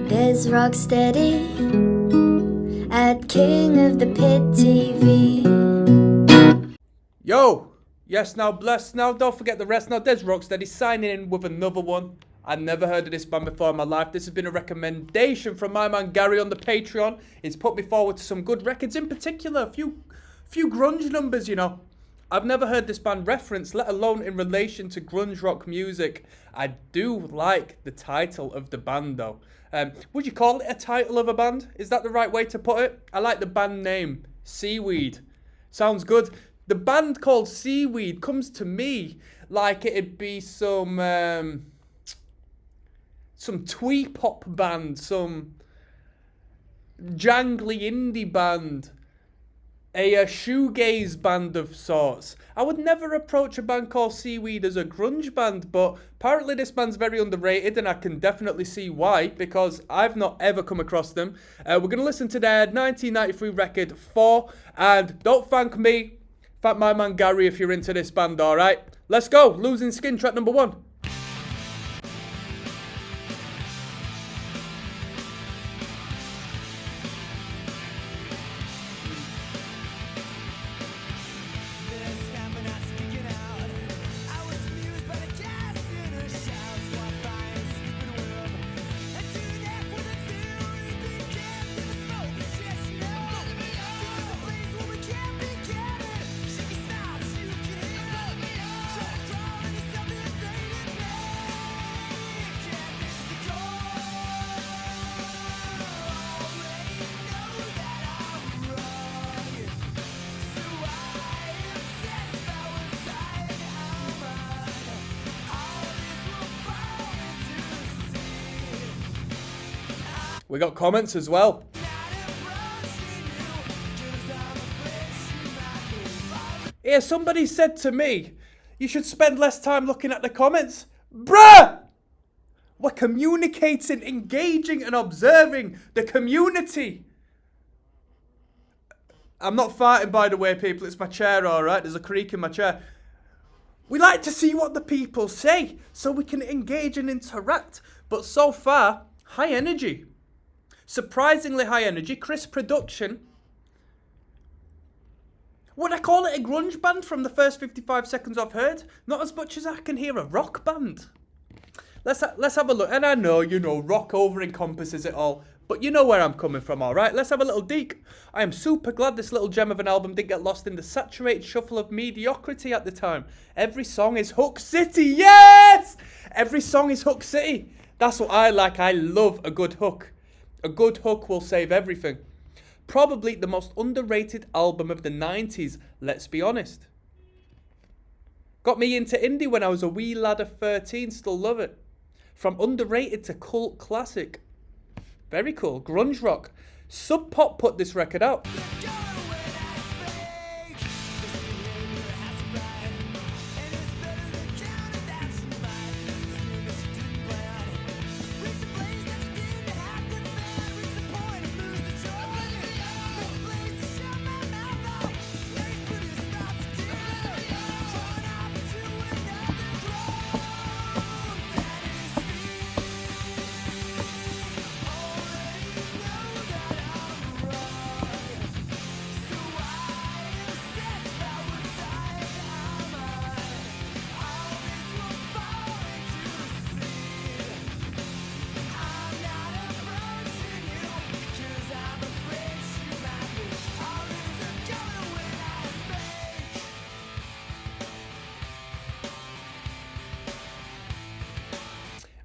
There's ROCKSTEADY at King of the Pit TV. Yo! Yes, now bless. Now don't forget the rest. Now there's ROCKSTEADY signing in with another one. I'd never heard of this band before in my life. This has been a recommendation from my man Gary on the Patreon. He's put me forward to some good records, in particular a few grunge numbers, you know. I've never heard this band referenced, let alone in relation to grunge rock music. I do like the title of the band though. Would you call it a title of a band? Is that the right way to put it? I like the band name, Seaweed. Sounds good. The band called Seaweed comes to me like it'd be some twee pop band, some jangly indie band, a shoegaze band of sorts. I would never approach a band called Seaweed as a grunge band, but apparently this band's very underrated, and I can definitely see why, because I've not ever come across them. We're going to listen to their 1993 record, 4, and don't thank me, thank my man Gary if you're into this band, alright? Let's go, Losing Skin, track number 1. We got comments as well. Yeah, somebody said to me, you should spend less time looking at the comments. Bruh! We're communicating, engaging and observing the community. I'm not farting, by the way, people. It's my chair, alright? There's a creak in my chair. We like to see what the people say so we can engage and interact. But so far, high energy. Surprisingly high energy, crisp production. Would I call it a grunge band from the first 55 seconds I've heard? Not as much as I can hear a rock band. Let's have a look. And I know, rock over encompasses it all. But you know where I'm coming from, alright? Let's have a little deek. I am super glad this little gem of an album didn't get lost in the saturated shuffle of mediocrity at the time. Every song is Hook City. Yes! Every song is Hook City. That's what I like. I love a good hook. A good hook will save everything. Probably the most underrated album of the 90s, let's be honest. Got me into indie when I was a wee lad of 13, still love it. From underrated to cult classic. Very cool. Grunge rock. Sub Pop put this record out.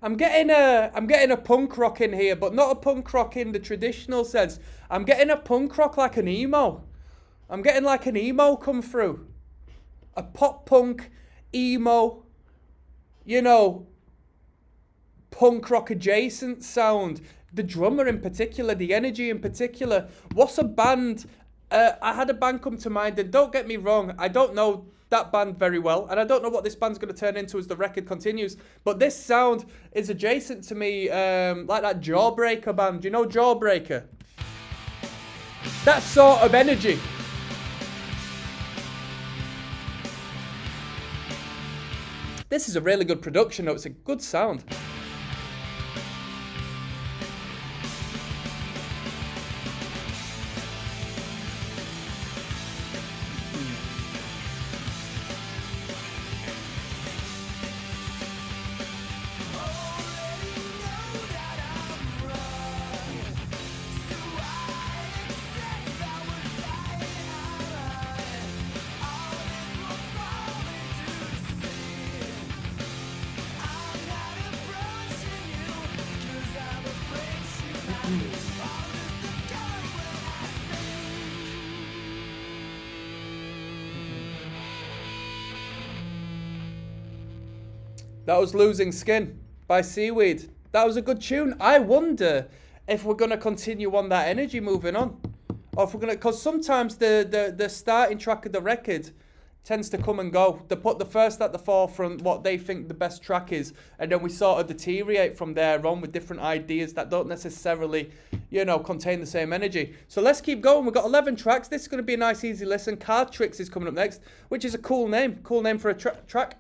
I'm getting a punk rock in here, but not a punk rock in the traditional sense. I'm getting a punk rock like an emo. I'm getting like an emo come through. A pop punk, emo, punk rock adjacent sound. The drummer in particular, the energy in particular. What's a band? I had a band come to mind, and don't get me wrong, I don't know that band very well, and I don't know what this band's going to turn into as the record continues, but this sound is adjacent to me, like that Jawbreaker band. Do you know Jawbreaker? That sort of energy. This is a really good production though, it's a good sound. That was Losing Skin by Seaweed. That was a good tune. I wonder if we're going to continue on that energy moving on. Or if we're going to... Because sometimes the starting track of the record tends to come and go. They put the first at the forefront, what they think the best track is, and then we sort of deteriorate from there on with different ideas that don't necessarily, you know, contain the same energy. So let's keep going. We've got 11 tracks. This is going to be a nice, easy listen. Card Tricks is coming up next, which is a cool name for a track.